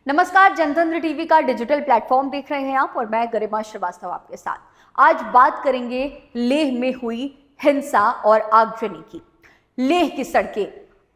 नमस्कार, जनतंत्र टीवी का डिजिटल प्लेटफॉर्म देख रहे हैं आप और मैं गरिमा श्रीवास्तव आपके साथ। आज बात करेंगे लेह में हुई हिंसा और आगजनी की। लेह की सड़कें,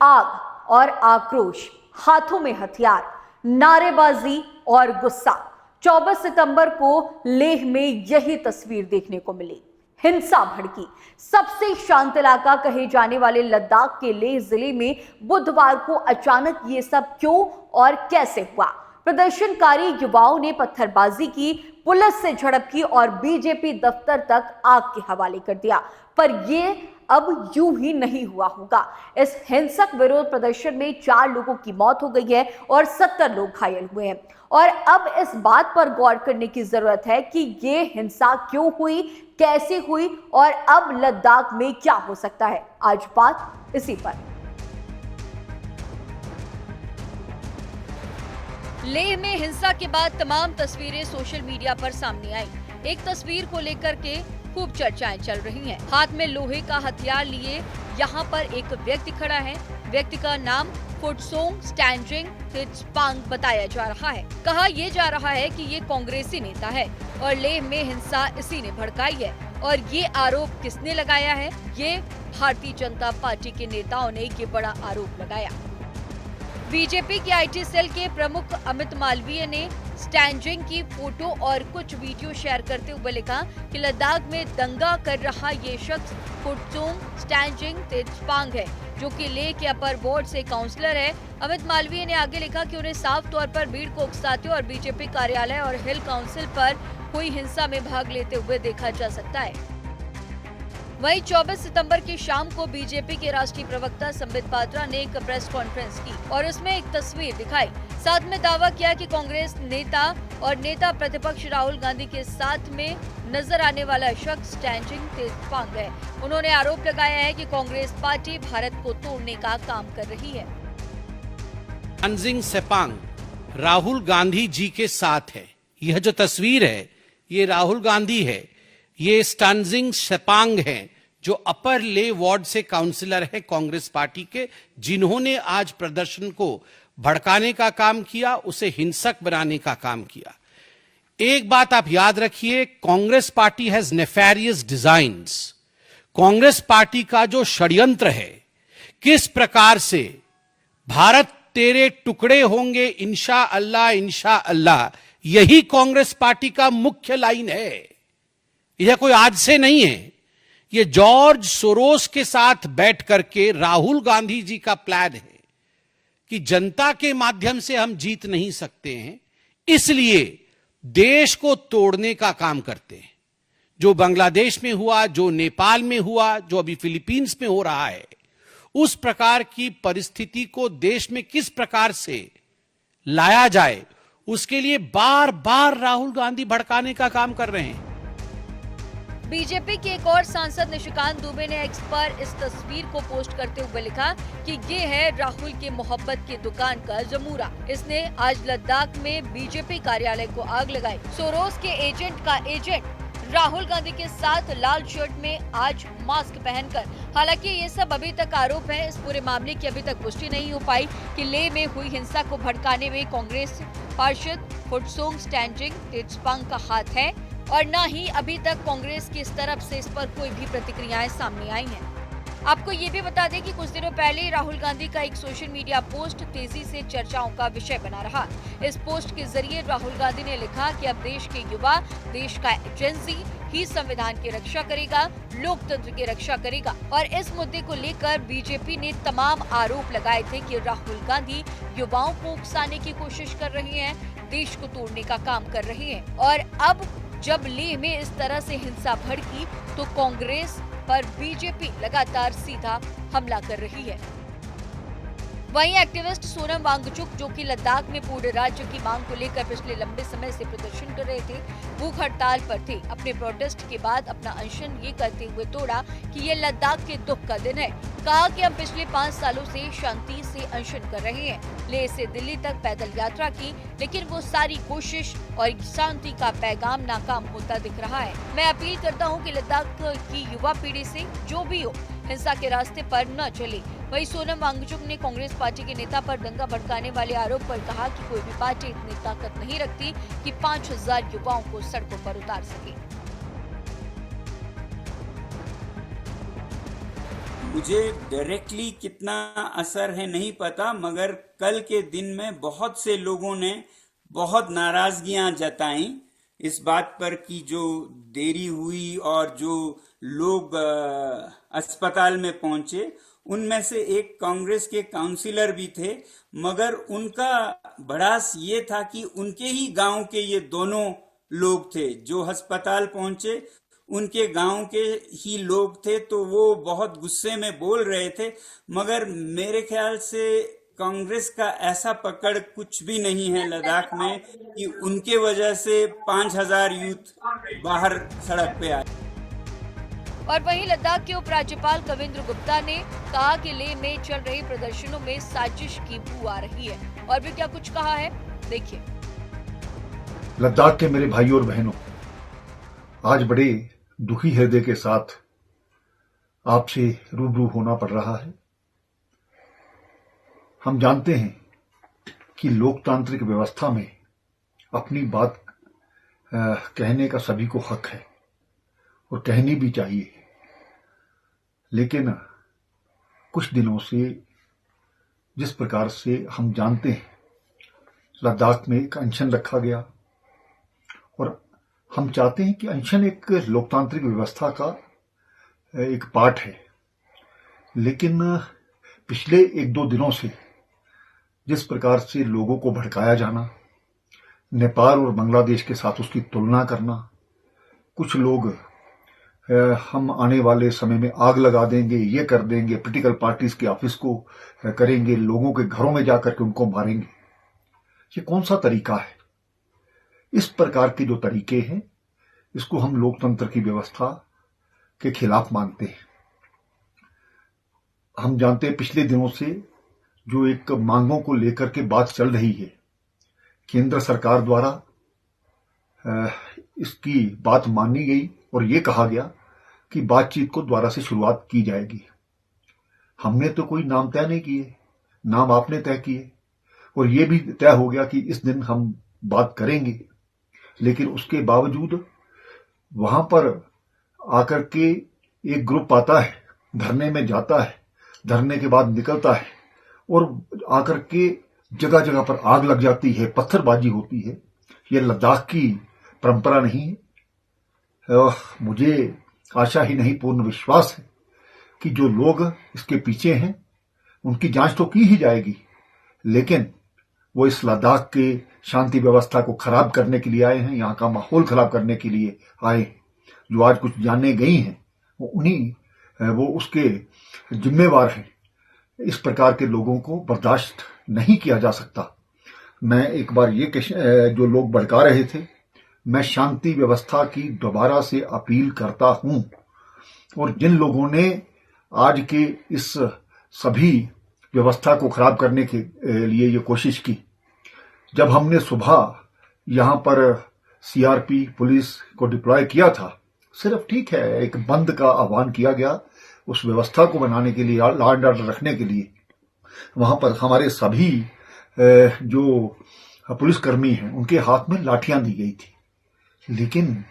आग और आक्रोश, हाथों में हथियार, नारेबाजी और गुस्सा। 24 सितंबर को लेह में यही तस्वीर देखने को मिली। हिंसा भड़की। सबसे शांत इलाका कहे जाने वाले लद्दाख के लेह जिले में बुधवार को अचानक ये सब क्यों और कैसे हुआ? प्रदर्शनकारी युवाओं ने पत्थरबाजी की, पुलिस से झड़प की और बीजेपी दफ्तर तक आग के हवाले कर दिया। पर ये अब यूं ही नहीं हुआ होगा। इस हिंसक विरोध प्रदर्शन में 4 लोगों की मौत हो गई है और 70 लोग घायल हुए हैं। और अब इस बात पर गौर करने की जरूरत है कि ये हिंसा क्यों हुई, कैसे हुई और अब लद्दाख में क्या हो सकता है। आज बात इसी पर। लेह में हिंसा के बाद तमाम तस्वीरें सोशल मीडिया पर सामने आई। एक तस्वीर को लेकर के खूब चर्चाएं चल रही हैं। हाथ में लोहे का हथियार लिए यहाँ पर एक व्यक्ति खड़ा है। व्यक्ति का नाम फुटसोंग स्टैंजिंग तिचपांग बताया जा रहा है। कहा यह जा रहा है कि ये कांग्रेसी नेता है और लेह में हिंसा इसी ने भड़काई है। और ये आरोप किसने लगाया है? ये भारतीय जनता पार्टी के नेताओं ने ये बड़ा आरोप लगाया। बीजेपी के आईटी सेल के प्रमुख अमित मालवीय ने स्टैंजिंग की फोटो और कुछ वीडियो शेयर करते हुए लिखा कि लद्दाख में दंगा कर रहा ये शख्स फुटसोंग स्टैंजिंग तिचपांग है, जो कि लेह के अपर बोर्ड से काउंसलर है। अमित मालवीय ने आगे लिखा कि उन्हें साफ तौर पर भीड़ को उकसाते और बीजेपी कार्यालय और हिल काउंसिल पर हुई हिंसा में भाग लेते हुए देखा जा सकता है। वहीं 24 सितंबर की शाम को बीजेपी के राष्ट्रीय प्रवक्ता संबित पात्रा ने एक प्रेस कॉन्फ्रेंस की और उसमें एक तस्वीर दिखाई। साथ में दावा किया कि कांग्रेस नेता और नेता प्रतिपक्ष राहुल गांधी के साथ में नजर आने वाला शख्स स्टैंजिंग तिचपांग है। उन्होंने आरोप लगाया है कि कांग्रेस पार्टी भारत को तोड़ने का काम कर रही है। स्टैंजिंग तिचपांग राहुल गांधी जी के साथ है। यह जो तस्वीर है ये राहुल गांधी है। ये स्टैंजिंग तिचपांग हैं जो अपर ले वार्ड से काउंसलर है कांग्रेस पार्टी के, जिन्होंने आज प्रदर्शन को भड़काने का काम किया, उसे हिंसक बनाने का काम किया। एक बात आप याद रखिए, Congress party has nefarious designs. Congress party का जो षड्यंत्र है, किस प्रकार से भारत तेरे टुकड़े होंगे इंशा अल्लाह, यही कांग्रेस पार्टी का मुख्य लाइन है। यह कोई आज से नहीं है। यह जॉर्ज सोरोस के साथ बैठ करके राहुल गांधी जी का प्लान है कि जनता के माध्यम से हम जीत नहीं सकते हैं, इसलिए देश को तोड़ने का काम करते हैं। जो बांग्लादेश में हुआ, जो नेपाल में हुआ, जो अभी फिलीपींस में हो रहा है, उस प्रकार की परिस्थिति को देश में किस प्रकार से लाया जाए, उसके लिए बार बार राहुल गांधी भड़काने का काम कर रहे हैं। बीजेपी के एक और सांसद निशिकांत दुबे ने एक्स पर इस तस्वीर को पोस्ट करते हुए लिखा कि ये है राहुल के मोहब्बत की दुकान का जमूरा। इसने आज लद्दाख में बीजेपी कार्यालय को आग लगाई। सोरोस के एजेंट का एजेंट राहुल गांधी के साथ लाल शर्ट में आज मास्क पहनकर। हालांकि ये सब अभी तक आरोप है। इस पूरे मामले की अभी तक पुष्टि नहीं हो पाई कि लेह में हुई हिंसा को भड़काने में कांग्रेस पार्षद फुटसोंग स्टैंजिंग तिचपांग का हाथ है और न ही अभी तक कांग्रेस की इस तरफ से इस पर कोई भी प्रतिक्रियाएं सामने आई हैं। आपको ये भी बता दें कि कुछ दिनों पहले राहुल गांधी का एक सोशल मीडिया पोस्ट तेजी से चर्चाओं का विषय बना रहा। इस पोस्ट के जरिए राहुल गांधी ने लिखा कि अब देश के युवा, देश का एजेंसी ही संविधान की रक्षा करेगा, लोकतंत्र की रक्षा करेगा। और इस मुद्दे को लेकर बीजेपी ने तमाम आरोप लगाए थे कि राहुल गांधी युवाओं को उकसाने की कोशिश कर रही है, देश को तोड़ने का काम कर रही है। और अब जब लेह में इस तरह से हिंसा भड़की तो कांग्रेस पर बीजेपी लगातार सीधा हमला कर रही है। वहीं एक्टिविस्ट सोनम वांगचुक, जो कि लद्दाख में पूर्ण राज्य की मांग को लेकर पिछले लंबे समय से प्रदर्शन कर रहे थे, भूख हड़ताल पर थे। अपने प्रोटेस्ट के बाद अपना अनशन ये करते हुए तोड़ा कि ये लद्दाख के दुख का दिन है। कहा कि हम पिछले 5 सालों से शांति से अनशन कर रहे हैं। लेह से दिल्ली तक पैदल यात्रा की, लेकिन वो सारी कोशिश और शांति का पैगाम नाकाम होता दिख रहा है। मैं अपील करता हूँ कि लद्दाख की युवा पीढ़ी से जो भी हो, हिंसा के रास्ते पर न चले। वहीं सोनम वांगचुक ने कांग्रेस पार्टी के नेता पर दंगा भड़काने वाले आरोप पर कहा कि कोई भी पार्टी इतनी ताकत नहीं रखती कि 5000 युवाओं को सड़कों पर उतार सके। मुझे डायरेक्टली कितना असर है नहीं पता, मगर कल के दिन में बहुत से लोगों ने बहुत नाराजगियां जताई इस बात पर कि जो देरी हुई और जो लोग अस्पताल में पहुंचे उनमें से एक कांग्रेस के काउंसिलर भी थे, मगर उनका भड़ास ये था कि उनके ही गांव के ये दोनों लोग थे जो अस्पताल पहुंचे, उनके गांव के ही लोग थे, तो वो बहुत गुस्से में बोल रहे थे। मगर मेरे ख्याल से कांग्रेस का ऐसा पकड़ कुछ भी नहीं है लद्दाख में कि उनके वजह से 5000 यूथ बाहर सड़क पे आए। और वहीं लद्दाख के उपराज्यपाल कविंद्र गुप्ता ने कहा कि लेह में चल रही प्रदर्शनों में साजिश की बू आ रही है। और भी क्या कुछ कहा है, देखिए। लद्दाख के मेरे भाइयों और बहनों, आज बड़े दुखी हृदय के साथ आपसे रूबरू होना पड़ रहा है। हम जानते हैं कि लोकतांत्रिक व्यवस्था में अपनी बात कहने का सभी को हक है और कहनी भी चाहिए, लेकिन कुछ दिनों से जिस प्रकार से हम जानते हैं लद्दाख में एक अनशन रखा गया और हम चाहते हैं कि अनशन एक लोकतांत्रिक व्यवस्था का एक पार्ट है, लेकिन पिछले 1-2 दिनों से जिस प्रकार से लोगों को भड़काया जाना, नेपाल और बांग्लादेश के साथ उसकी तुलना करना, कुछ लोग हम आने वाले समय में आग लगा देंगे, ये कर देंगे, पॉलिटिकल पार्टीज के ऑफिस को करेंगे, लोगों के घरों में जाकर के उनको मारेंगे, ये कौन सा तरीका है? इस प्रकार के जो तरीके हैं इसको हम लोकतंत्र की व्यवस्था के खिलाफ मानते हैं। हम जानते हैं पिछले दिनों से जो एक मांगों को लेकर के बात चल रही है, केंद्र सरकार द्वारा इसकी बात मानी गई और ये कहा गया कि बातचीत को दोबारा से शुरुआत की जाएगी। हमने तो कोई नाम तय नहीं किए, नाम आपने तय किए और ये भी तय हो गया कि इस दिन हम बात करेंगे, लेकिन उसके बावजूद वहां पर आकर के एक ग्रुप आता है, धरने में जाता है, धरने के बाद निकलता है और आकर के जगह जगह पर आग लग जाती है, पत्थरबाजी होती है। ये लद्दाख की परंपरा नहीं है। मुझे आशा ही नहीं पूर्ण विश्वास है कि जो लोग इसके पीछे हैं उनकी जांच तो की ही जाएगी, लेकिन वो इस लद्दाख के शांति व्यवस्था को खराब करने के लिए आए हैं, यहाँ का माहौल खराब करने के लिए आए। जो आज कुछ जाने गई हैं वो उसके जिम्मेवार हैं। इस प्रकार के लोगों को बर्दाश्त नहीं किया जा सकता। मैं एक बार ये जो लोग भड़का रहे थे, मैं शांति व्यवस्था की दोबारा से अपील करता हूं और जिन लोगों ने आज के इस सभी व्यवस्था को खराब करने के लिए ये कोशिश की, जब हमने सुबह यहां पर सीआरपी पुलिस को डिप्लॉय किया था, सिर्फ ठीक है एक बंद का आह्वान किया गया उस व्यवस्था को बनाने के लिए, लॉ एंड ऑर्डर रखने के लिए। वहां पर हमारे सभी जो पुलिसकर्मी हैं उनके हाथ में लाठियां दी गई थी, लेकिन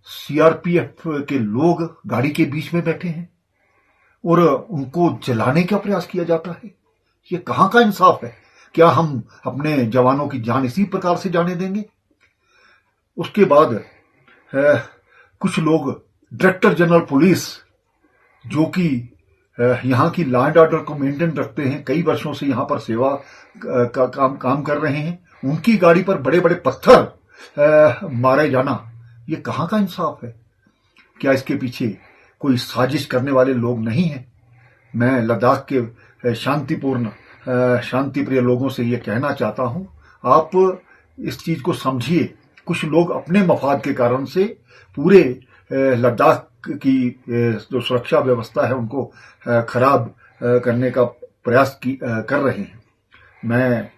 सीआरपीएफ के लोग गाड़ी के बीच में बैठे हैं और उनको जलाने का प्रयास किया जाता है। ये कहां का इंसाफ है? क्या हम अपने जवानों की जान इसी प्रकार से जाने देंगे? उसके बाद कुछ लोग डायरेक्टर जनरल पुलिस जो कि यहाँ की लॉ एंड ऑर्डर को मेंटेन रखते हैं, कई वर्षों से यहाँ पर सेवा का काम कर रहे हैं, उनकी गाड़ी पर बड़े बड़े पत्थर मारे जाना, ये कहाँ का इंसाफ है? क्या इसके पीछे कोई साजिश करने वाले लोग नहीं हैं? मैं लद्दाख के शांतिप्रिय लोगों से ये कहना चाहता हूं, आप इस चीज को समझिए। कुछ लोग अपने मफाद के कारण से पूरे लद्दाख की जो सुरक्षा व्यवस्था है उनको खराब करने का प्रयास कर रहे हैं। मैं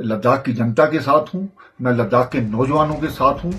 लद्दाख की जनता के साथ हूं, मैं लद्दाख के नौजवानों के साथ हूं।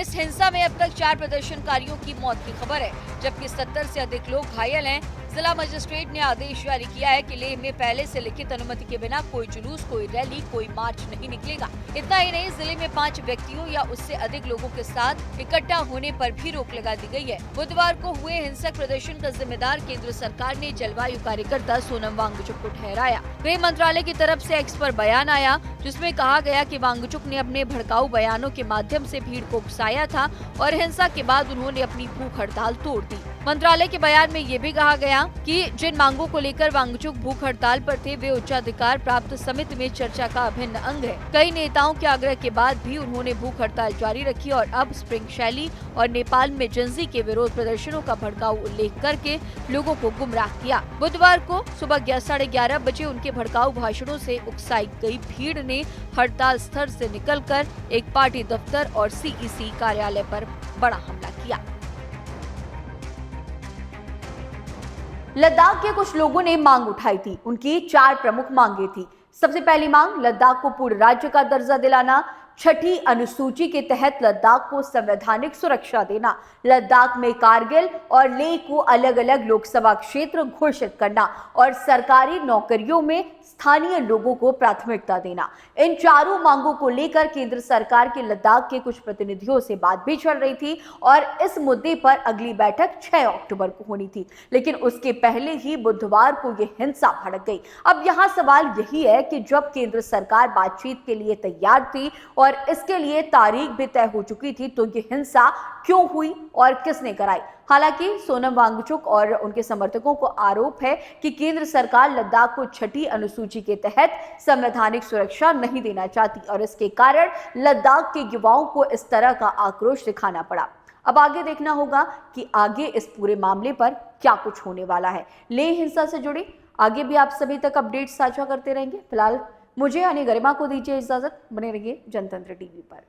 इस हिंसा में अब तक 4 प्रदर्शनकारियों की मौत की खबर है, जबकि 70 से अधिक लोग घायल हैं। जिला मजिस्ट्रेट ने आदेश जारी किया है कि लेह में पहले से लिखित अनुमति के बिना कोई जुलूस, कोई रैली, कोई मार्च नहीं निकलेगा। इतना ही नहीं, जिले में 5 व्यक्तियों या उससे अधिक लोगों के साथ इकट्ठा होने पर भी रोक लगा दी गई है। बुधवार को हुए हिंसक प्रदर्शन का जिम्मेदार केंद्र सरकार ने जलवायु कार्यकर्ता सोनम वांगचुक को ठहराया। गृह मंत्रालय की तरफ से एक्स पर बयान आया, जिसमें कहा गया कि वांगचुक ने अपने भड़काऊ बयानों के माध्यम से भीड़ को उकसाया था और हिंसा के बाद उन्होंने अपनी भूख हड़ताल तोड़ दी। मंत्रालय के बयान में ये भी कहा गया कि जिन मांगों को लेकर वांगचुक भूख हड़ताल पर थे, वे उच्चाधिकार प्राप्त समिति में चर्चा का अभिन्न अंग है। कई नेताओं के आग्रह के बाद भी उन्होंने भूख हड़ताल जारी रखी और अब स्प्रिंग शैली और नेपाल में जेंजी के विरोध प्रदर्शनों का भड़काऊ उल्लेख करके लोगों को गुमराह किया। बुधवार को सुबह 11:30 बजे उनके भड़काऊ भाषणों से उकसाई गई भीड़ ने हड़ताल स्थल से निकलकर एक पार्टी दफ्तर और सीईसी कार्यालय पर बड़ा हमला किया। लद्दाख के कुछ लोगों ने मांग उठाई थी। उनकी 4 प्रमुख मांगे थी। सबसे पहली मांग, लद्दाख को पूर्ण राज्य का दर्जा दिलाना। 6ठी अनुसूची के तहत लद्दाख को संवैधानिक सुरक्षा देना। लद्दाख में कारगिल और लेह को अलग अलग लोकसभा क्षेत्र घोषित करना और सरकारी नौकरियों में स्थानीय लोगों को प्राथमिकता देना। इन चारों मांगों को लेकर केंद्र सरकार के लद्दाख के कुछ प्रतिनिधियों से बात भी चल रही थी और इस मुद्दे पर अगली बैठक 6 अक्टूबर को होनी थी, लेकिन उसके पहले ही बुधवार को यह हिंसा भड़क गई। अब यहाँ सवाल यही है कि जब केंद्र सरकार बातचीत के लिए तैयार थी और इसके लिए तारीख भी तय हो चुकी थी, तो ये हिंसा क्यों हुई और किसने कराई? हालांकि सोनम वांगचुक और उनके समर्थकों को आरोप है कि केंद्र सरकार लद्दाख को 6ठी अनुसूची के तहत संवैधानिक सुरक्षा नहीं देना चाहती और इसके कारण लद्दाख के युवाओं को इस तरह का आक्रोश दिखाना पड़ा। अब आगे देखना होगा कि आगे इस पूरे मामले पर क्या कुछ होने वाला है। लेह हिंसा से जुड़ी आगे भी आप सभी तक अपडेट साझा करते रहेंगे। फिलहाल मुझे यानी गरिमा को दीजिए इजाजत। बने रहिए जनतंत्र टीवी पर।